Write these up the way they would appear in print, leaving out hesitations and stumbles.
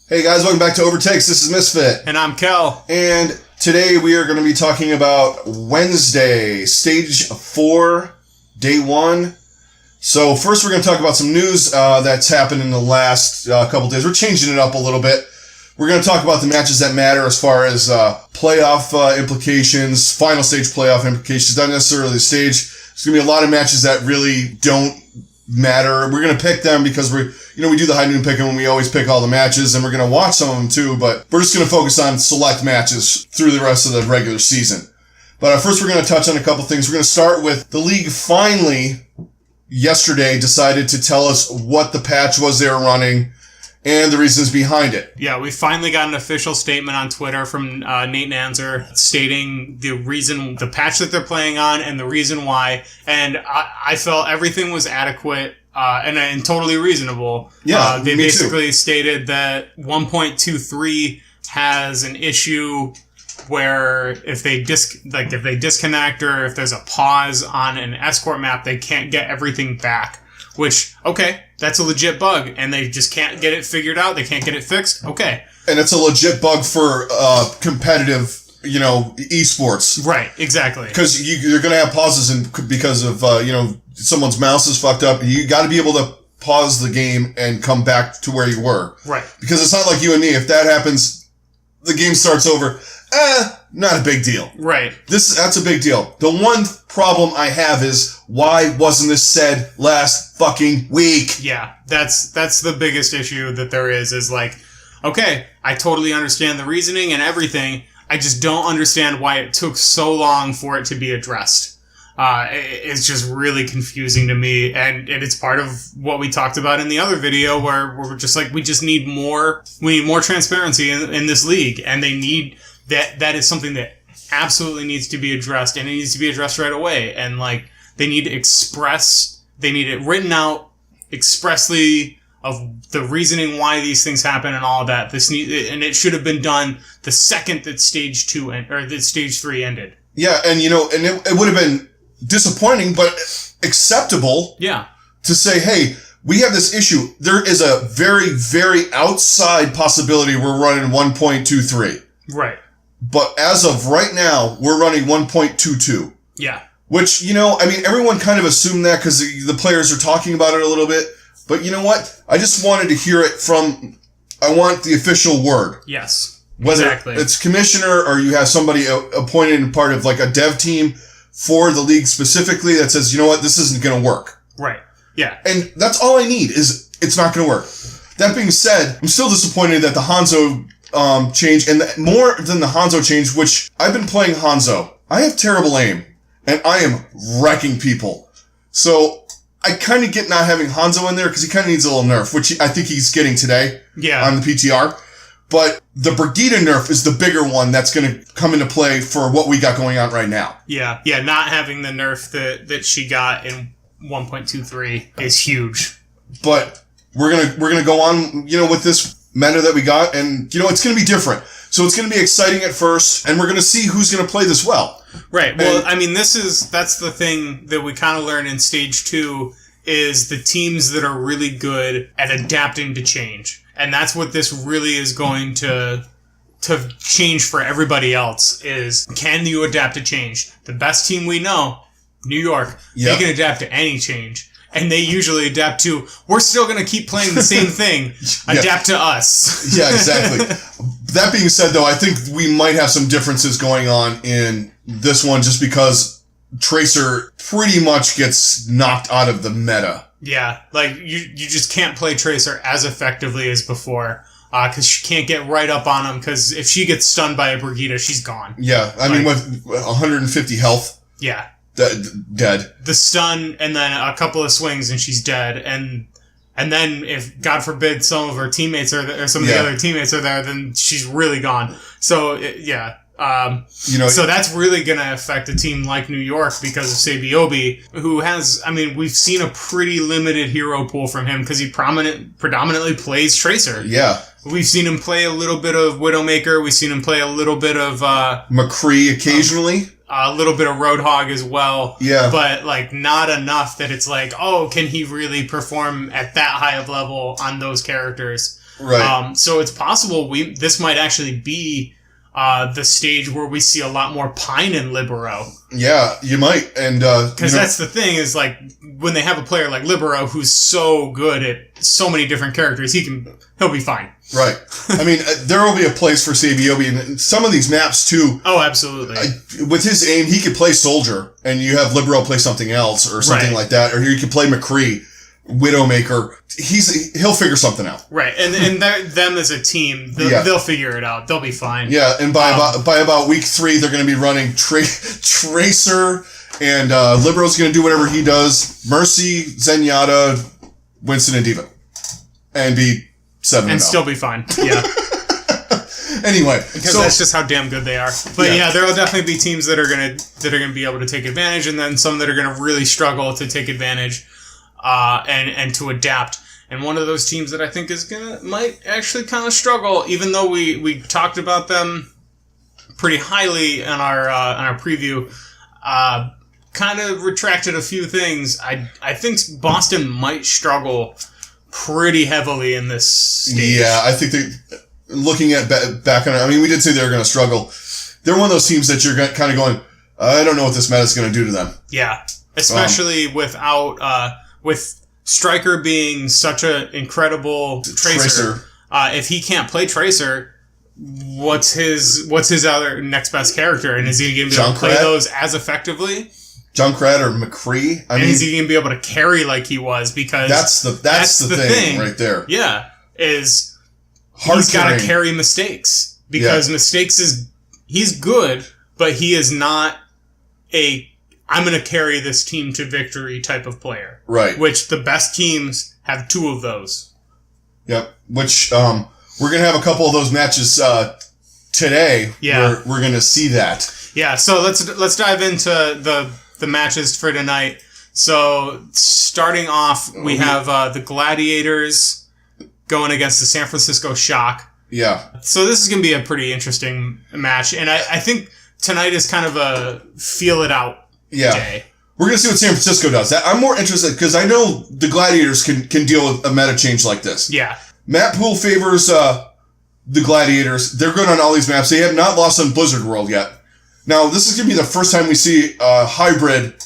Hey guys, welcome back to Overtakes. This is Misfit. And I'm Kel. And today we are going to be talking about Wednesday, Stage 4, Day 1. So first we're going to talk about some news that's happened in the last couple days. We're changing it up a little bit. We're going to talk about the matches that matter as far as playoff implications, final stage playoff implications, not necessarily the stage. There's going to be a lot of matches that really don't matter. We're going to pick them because we do the high noon pick and we always pick all the matches, and we're going to watch some of them too, but we're just going to focus on select matches through the rest of the regular season. But first we're going to touch on a couple things. We're going to start with the league finally yesterday decided to tell us what the patch was they were running and the reasons behind it. Yeah, we finally got an official statement on Twitter from Nate Nanzer stating the patch that they're playing on and the reason why. And I felt everything was adequate and totally reasonable. Yeah, they me basically too. Stated that 1.23 has an issue where if they disconnect or if there's a pause on an escort map, they can't get everything back. Which, okay, that's a legit bug, and they just can't get it figured out. They can't get it fixed. Okay. And it's a legit bug for competitive, esports. Right, exactly. Because you're going to have pauses because of, someone's mouse is fucked up. You got to be able to pause the game and come back to where you were. Right. Because it's not like you and me. If that happens, the game starts over. Not a big deal. Right. That's a big deal. The one problem I have is, why wasn't this said last fucking week? Yeah, that's the biggest issue that there is like, okay, I totally understand the reasoning and everything. I just don't understand why it took so long for it to be addressed. It's just really confusing to me, and it's part of what we talked about in the other video where we're just like, we need more transparency in this league, and they need that is something that absolutely needs to be addressed, and it needs to be addressed right away. And like, they need it written out expressly of the reasoning why these things happen and all of that. And it should have been done the second that stage 2 that stage 3 ended. Yeah, and it would have been disappointing, but acceptable. Yeah. To say, hey, we have this issue. There is a very, very outside possibility we're running 1.23. Right. But as of right now, we're running 1.22. Yeah. Which, everyone kind of assumed that because the players are talking about it a little bit. But you know what? I just wanted to hear it I want the official word. Yes. Whether exactly. It's commissioner or you have somebody appointed in part of like a dev team for the league specifically that says, you know what, this isn't going to work. Right. Yeah. And that's all I need is it's not going to work. That being said, I'm still disappointed that the Hanzo change, and more than the Hanzo change, which I've been playing Hanzo. I have terrible aim, and I am wrecking people. So I kind of get not having Hanzo in there because he kind of needs a little nerf, which I think he's getting today. Yeah. On the PTR. But the Brigida nerf is the bigger one that's going to come into play for what we got going on right now. Yeah. Yeah. Not having the nerf that she got in 1.23 is huge. But we're gonna go on, with this meta that we got, and it's gonna be different. So it's gonna be exciting at first, and we're gonna see who's gonna play this well. Right. Well, that's the thing that we kind of learned in stage 2 is the teams that are really good at adapting to change. And that's what this really is going to change for everybody else is, can you adapt to change? The best team we know, New York, They can adapt to any change. And they usually adapt to, we're still going to keep playing the same thing. Adapt to us. Yeah, exactly. That being said, though, I think we might have some differences going on in this one just because Tracer pretty much gets knocked out of the meta. Yeah, like you just can't play Tracer as effectively as before because she can't get right up on him because if she gets stunned by a Brigida, she's gone. Yeah, I mean, with 150 health. Yeah. Dead. The stun and then a couple of swings and she's dead. And then if, God forbid, some of her teammates are there, or some of the other teammates are there, then she's really gone. So, yeah. So that's really going to affect a team like New York because of Sabiobi, who has, we've seen a pretty limited hero pool from him because he predominantly plays Tracer. Yeah. We've seen him play a little bit of Widowmaker. We've seen him play a little bit of McCree occasionally. A little bit of Roadhog as well. Yeah. But, not enough that it's like, oh, can he really perform at that high of level on those characters? Right. So it's possible this might actually be the stage where we see a lot more Pine and Libero. Yeah, you might. And because that's the thing is like when they have a player like Libero who's so good at so many different characters, he'll be fine. Right. I mean, there will be a place for Sabiobi, and some of these maps too. Oh, absolutely. With his aim, he could play Soldier, and you have Libero play something else or something like that, or you could play McCree, Widowmaker. He'll figure something out. Right, and them as a team, they'll figure it out. They'll be fine. Yeah, and by about week 3, they're going to be running Tracer, and Libero's going to do whatever he does. Mercy, Zenyatta, Winston, and D.Va, and be 7-0. And still be fine. Yeah. Anyway, because that's just how damn good they are. But yeah, there will definitely be teams that are gonna be able to take advantage, and then some that are gonna really struggle to take advantage, and to adapt. And one of those teams that I think might actually kind of struggle, even though we talked about them pretty highly in our preview, kind of retracted a few things. I think Boston might struggle pretty heavily in this stage. Yeah, I think looking at back on it, I mean, we did say they were going to struggle. They're one of those teams that you're kind of going, I don't know what this meta is going to do to them. Yeah, especially with Stryker being such an incredible Tracer. If he can't play Tracer, what's his other next best character, and is he going to be able to play those as effectively? Junkrat or McCree. I mean, is he going to be able to carry like he was? Because that's the thing right there. Yeah, he's got to carry Mistakes, because Mistakes he's good, but he is not I'm going to carry this team to victory type of player. Right. Which the best teams have 2 of those. Yep. Which we're going to have a couple of those matches today. Yeah. We're going to see that. Yeah. So let's dive into the matches for tonight. So starting off, we have the Gladiators going against the San Francisco Shock. Yeah. So this is going to be a pretty interesting match, and I think tonight is kind of a feel it out day. We're going to see what San Francisco does. I'm more interested because I know the Gladiators can deal with a meta change like this. Yeah. Map pool favors the Gladiators. They're good on all these maps. They have not lost on Blizzard World yet. Now, this is going to be the first time we see a hybrid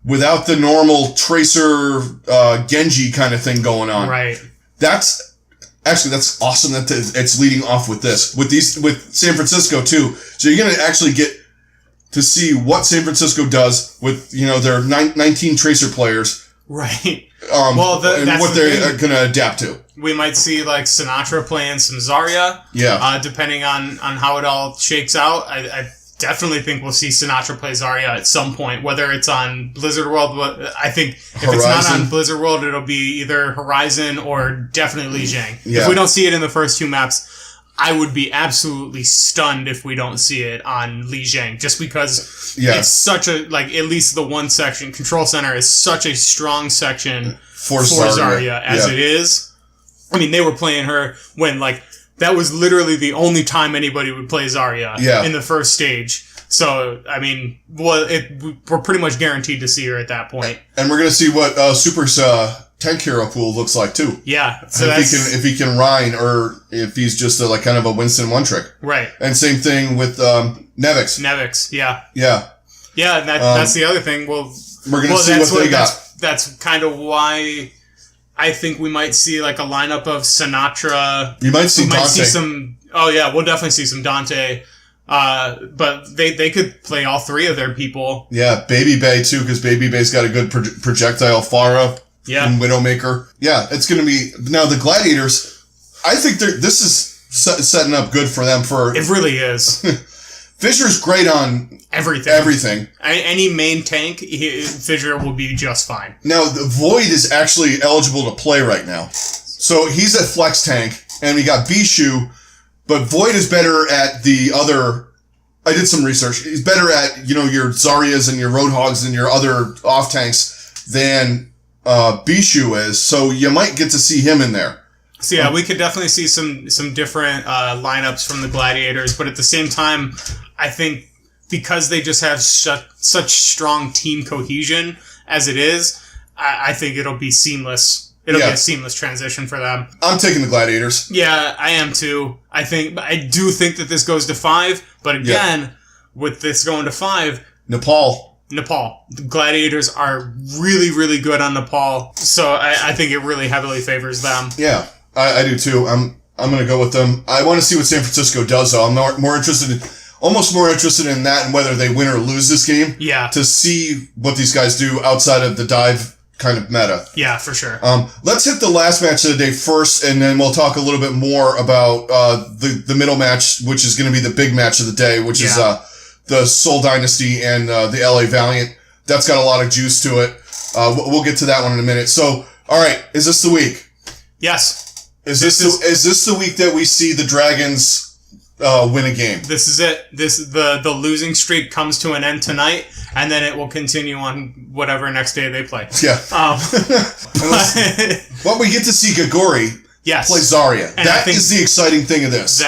without the normal Tracer Genji kind of thing going on. Right. That's awesome that it's leading off with this. With San Francisco too. So you're going to actually get to see what San Francisco does with, their 19 Tracer players. Right. And what they're going to adapt to. We might see like Sinatra playing some Zarya. Yeah. Depending on how it all shakes out. I definitely think we'll see Sinatra play Zarya at some point, whether it's on Blizzard World. I think if Horizon. It's not on Blizzard World, it'll be either Horizon or definitely Li Jiang. Yeah. If we don't see it in the first 2 maps, I would be absolutely stunned if we don't see it on Li Jiang, just because it's such a, at least the one section, Control Center is such a strong section for Zarya as it is. I mean, they were playing her when, that was literally the only time anybody would play Zarya in the first stage. So, I mean, we're pretty much guaranteed to see her at that point. And we're going to see what Super's tank hero pool looks like, too. Yeah. So if he can Rhine, or if he's just kind of a Winston one-trick. Right. And same thing with Nevix. Nevix, yeah. Yeah. Yeah, and that's the other thing. Well, we're going to see what they got. That's kind of why I think we might see a lineup of Sinatra. You might see Dante. Might see some. Oh yeah, we'll definitely see some Dante. But they could play all 3 of their people. Yeah, Baby Bay too, because Baby Bay's got a good projectile. Farah. Yeah. And Widowmaker. Yeah, it's going to be now the Gladiators. I think this is setting up good for them. It really is. Fisher's great on everything. Any main tank, Fisher will be just fine. Now, the Void is actually eligible to play right now. So he's at flex tank, and we got Bishu, but Void is better at the other. I did some research. He's better at, your Zaryas and your Roadhogs and your other off tanks than Bishu is. So you might get to see him in there. So yeah, we could definitely see some different lineups from the Gladiators, but at the same time, I think because they just have such strong team cohesion as it is, I think it'll be seamless It'll be a seamless transition for them. I'm taking the Gladiators. Yeah, I am too. I do think that this goes to 5, but again, with this going to 5, Nepal. The Gladiators are really, really good on Nepal, so I think it really heavily favors them. Yeah, I do too. I'm going to go with them. I want to see what San Francisco does, though. I'm almost more interested in that and whether they win or lose this game. Yeah. To see what these guys do outside of the dive kind of meta. Yeah, for sure. Let's hit the last match of the day first, and then we'll talk a little bit more about the middle match, which is going to be the big match of the day, which is the Seoul Dynasty and the LA Valiant. That's got a lot of juice to it. We'll get to that one in a minute. So, all right, is this the week? Yes. Is this the week that we see the Dragons win a game? This is it. The losing streak comes to an end tonight, and then it will continue on whatever next day they play. Yeah. Well, we get to see Gagori play Zarya. And that is the exciting thing of this.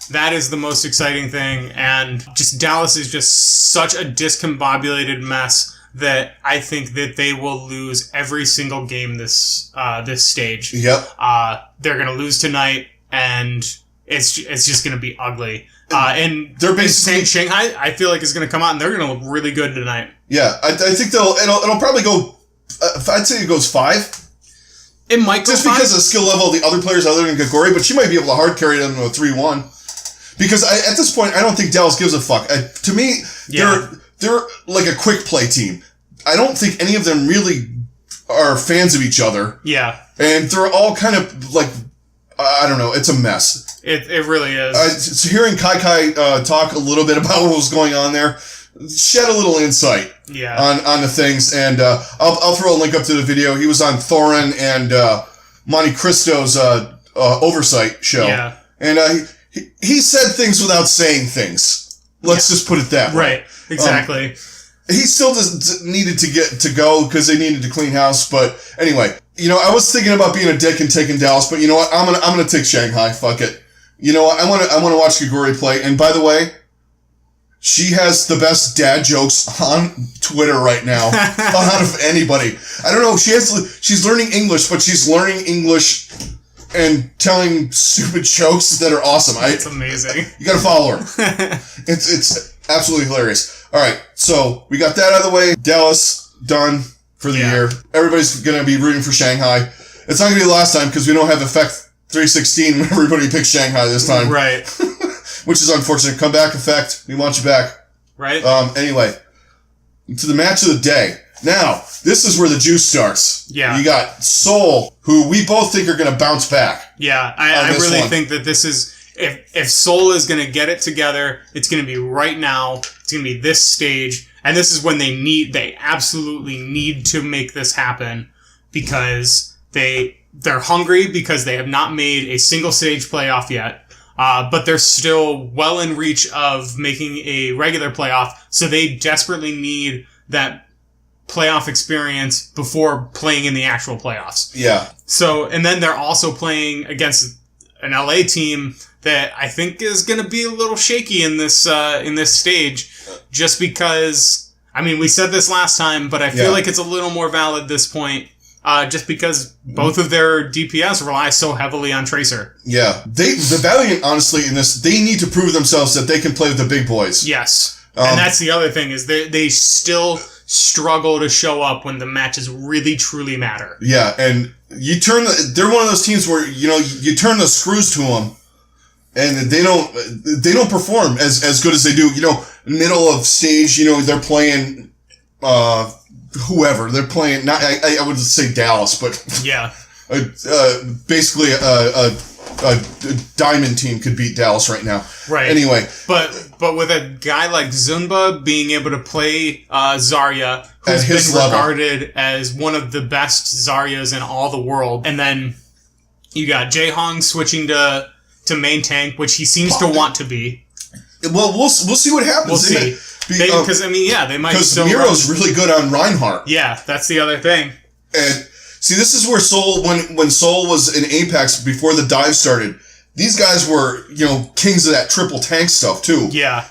That is the most exciting thing, and just Dallas is just such a discombobulated mess that I think that they will lose every single game this stage. Yep. They're gonna lose tonight, and it's just gonna be ugly. And they're basically Shanghai, I feel like is gonna come out and they're gonna look really good tonight. Yeah, I think it'll probably go. I'd say it goes 5. It might go just 5. Because of the skill level of the other players other than Gagori, but she might be able to hard carry them to a 3-1. Because at this point, I don't think Dallas gives a fuck. To me, they're like a quick play team. I don't think any of them really are fans of each other. Yeah. And they're all kind of like, I don't know, it's a mess. It really is. So hearing Kai talk a little bit about what was going on there, shed a little insight on the things. And I'll throw a link up to the video. He was on Thorin and Monte Cristo's Oversight show. Yeah. And he said things without saying things. Let's just put it that way. Right, exactly. He still just needed to go because they needed to clean house. But anyway, I was thinking about being a dick and taking Dallas, but you know what? I'm gonna take Shanghai. Fuck it. You know what? I want to watch Gagori play. And by the way, she has the best dad jokes on Twitter right now out of anybody. I don't know. She's learning English, but she's learning English and telling stupid jokes that are awesome. It's amazing. You gotta follow her. It's absolutely hilarious. All right, so we got that out of the way. Dallas done for the year. Everybody's gonna be rooting for Shanghai. It's not gonna be the last time because we don't have Effect 316 when everybody picks Shanghai this time. Right. Which is unfortunate. Come back, Effect. We want you back. Right. Anyway, to the match of the day. Now, this is where the juice starts. Yeah. You got Seoul, who we both think are going to bounce back. Yeah, I really think that this is... If Seoul is going to get it together, it's going to be right now. It's going to be this stage. And this is when they absolutely need to make this happen because they're hungry because they have not made a single stage playoff yet. But they're still well in reach of making a regular playoff. So they desperately need that playoff experience before playing in the actual playoffs. Yeah. So, and then they're also playing against an LA team that I think is going to be a little shaky in this stage, just because, I mean, we said this last time, but I feel like it's a little more valid this point, just because both of their DPS rely so heavily on Tracer. Yeah. The Valiant, honestly, in this, they need to prove themselves that they can play with the big boys. Yes. And that's the other thing, is they still struggle to show up when the matches really truly matter. Yeah, and they're one of those teams where you turn the screws to them, and they don't perform as good as they do. Middle of stage, they're playing whoever they're playing. Not I would say Dallas, but basically a diamond team could beat Dallas right now. Right. Anyway. But with a guy like Zunba being able to play Zarya, who's been regarded as one of the best Zaryas in all the world, and then you got Jaehong switching to main tank, which he seems to want to be. Well, we'll see what happens. We'll see. Because, they might still... Because Miro's really good on Reinhardt. Yeah, that's the other thing. And... See, this is where Seoul, when Seoul was in Apex before the dive started, these guys were, kings of that triple tank stuff too. Yeah.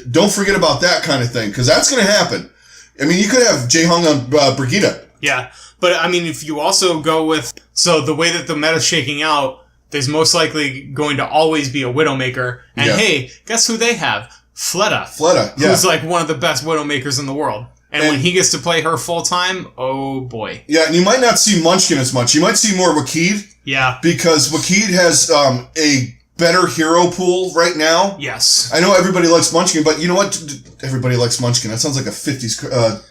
Don't forget about that kind of thing, because that's going to happen. I mean, you could have Jaehong on Brigitte. Yeah. But, I mean, if you also go with... So, the way that the meta's shaking out, there's most likely going to always be a Widowmaker. And, hey, guess who they have? Fleta. Yeah. Who's, like, one of the best Widowmakers in the world. And when he gets to play her full-time, oh, boy. Yeah, and you might not see Munchkin as much. You might see more Wakid. Yeah. Because Wakid has a better hero pool right now. Yes. I know everybody likes Munchkin, but you know what? Everybody likes Munchkin. That sounds like a 50s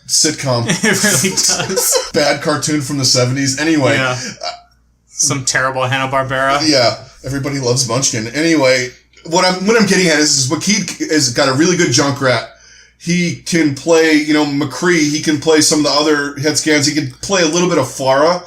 sitcom. It really does. Bad cartoon from the 70s. Anyway. Yeah. Some terrible Hanna-Barbera. Yeah. Everybody loves Munchkin. Anyway, what I'm getting at is Wakid has got a really good Junkrat. He can play, McCree. He can play some of the other head scans. He can play a little bit of Pharah.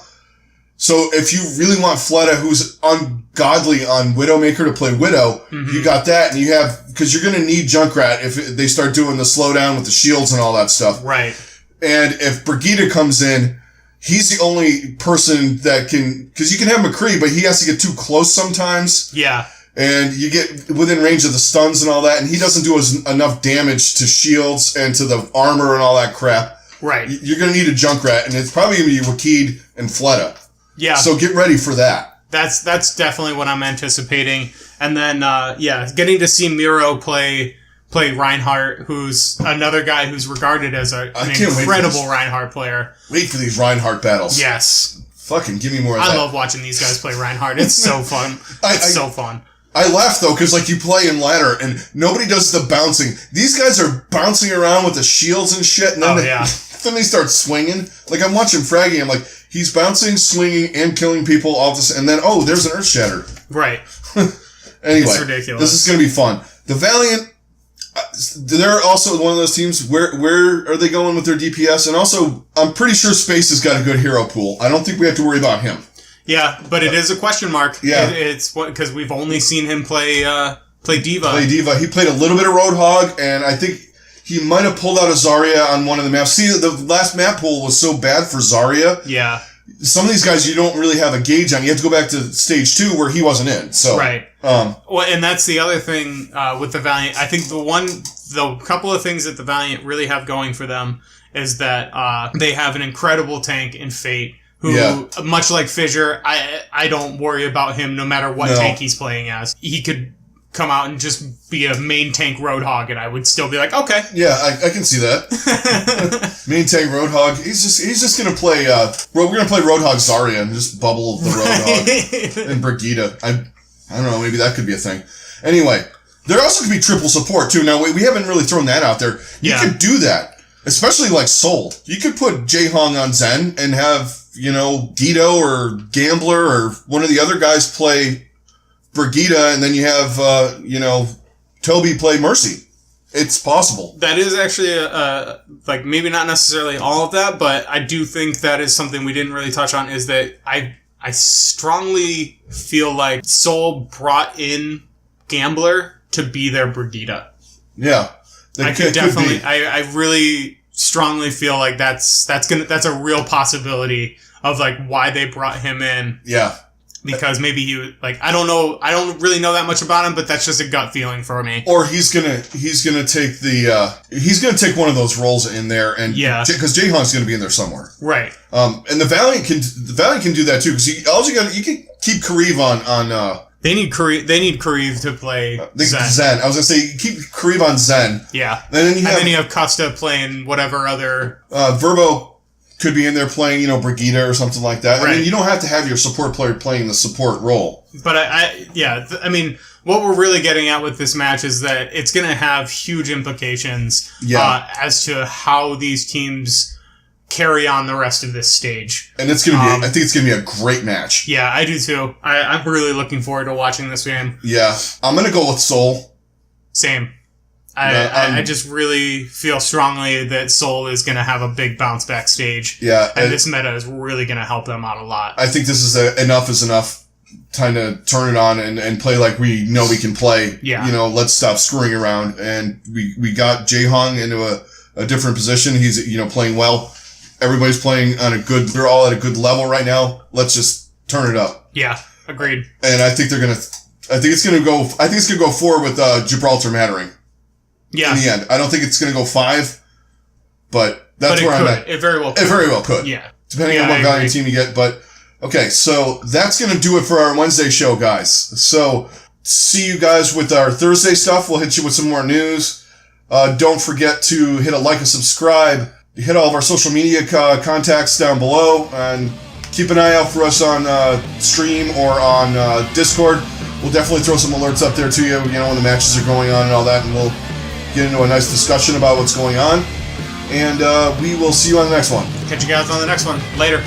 So if you really want Fleta, who's ungodly on Widowmaker, to play Widow, you got that, and you have, because you're going to need Junkrat if they start doing the slowdown with the shields and all that stuff. Right. And if Brigitte comes in, he's the only person that can, because you can have McCree, but he has to get too close sometimes. Yeah. And you get within range of the stuns and all that, and he doesn't do enough damage to shields and to the armor and all that crap. Right. You're going to need a Junkrat, and it's probably going to be Wakid and Fleta. Yeah. So get ready for that. That's definitely what I'm anticipating. And then, getting to see Miro play Reinhardt, who's another guy who's regarded as an incredible Reinhardt player. Wait for these Reinhardt battles. Yes. Fucking give me more of that. I love watching these guys play Reinhardt. It's so fun. It's so fun. I laugh, though, because, you play in ladder, and nobody does the bouncing. These guys are bouncing around with the shields and shit, and then, then they start swinging. Like, I'm watching Fraggy, I'm like, he's bouncing, swinging, and killing people all this, and then, there's an Earth Shatter. Right. Anyway, it's ridiculous. This is going to be fun. The Valiant, they're also one of those teams. Where are they going with their DPS? And also, I'm pretty sure Space has got a good hero pool. I don't think we have to worry about him. Yeah, but it is a question mark. Yeah. It's because we've only seen him play D.Va. He played a little bit of Roadhog, and I think he might have pulled out a Zarya on one of the maps. See, the last map pool was so bad for Zarya. Yeah. Some of these guys you don't really have a gauge on. You have to go back to stage 2 where he wasn't in. So right. Well, and that's the other thing with the Valiant. I think the couple of things that the Valiant really have going for them is that they have an incredible tank in Fate. Who, much like Fissure, I don't worry about him no matter what tank he's playing as. He could come out and just be a main tank Roadhog, and I would still be like, okay. Yeah, I can see that. Main tank Roadhog. He's just gonna play. We're gonna play Roadhog Zarya and just bubble the Roadhog and Brigitte. I don't know. Maybe that could be a thing. Anyway, there also could be triple support too. Now we haven't really thrown that out there. You could do that, especially like Soul. You could put Jaehong on Zen and have Guido or Gambler or one of the other guys play Brigitte, and then you have, Toby play Mercy. It's possible. That is actually, maybe not necessarily all of that, but I do think that is something we didn't really touch on, is that I strongly feel like Soul brought in Gambler to be their Brigitte. Yeah. I really strongly feel like that's a real possibility of why they brought him in. Yeah. Because maybe he was I don't really know that much about him, but that's just a gut feeling for me. Or he's gonna take one of those roles in there, and because Jaehong's gonna be in there somewhere, right? And the Valiant can do that too, because you can keep Kareev on. They need Kareev to play Zen. I was gonna say you keep Kareev on Zen. Yeah. And then you have Costa playing whatever other Verbo could be in there playing, Brigitte or something like that. Right. I mean, you don't have to have your support player playing the support role. But I mean, what we're really getting at with this match is that it's going to have huge implications as to how these teams carry on the rest of this stage. And it's going to be, I think it's going to be a great match. Yeah, I do too. I'm really looking forward to watching this game. Yeah. I'm going to go with Soul. Same. I just really feel strongly that Soul is going to have a big bounce back stage. Yeah. And this meta is really going to help them out a lot. I think this is enough is enough time to turn it on and play like we know we can play. Yeah. Let's stop screwing around. And we got Jaehong into a different position. He's, playing well. Everybody's playing they're all at a good level right now. Let's just turn it up. Yeah. Agreed. And I think it's going to go 4 with Gibraltar Mattering. Yeah. In the end. I don't think it's going to go 5, but that's where I'm at. It very well could. It very well could. Yeah. depending on what Valiant team you get. But okay, so that's going to do it for our Wednesday show, guys. So see you guys with our Thursday stuff. We'll hit you with some more news. Don't forget to hit a like and subscribe. Hit all of our social media contacts down below, and keep an eye out for us on stream or on Discord. We'll definitely throw some alerts up there to you, when the matches are going on and all that, and we'll get into a nice discussion about what's going on. And we will see you on the next one. Catch you guys on the next one. Later.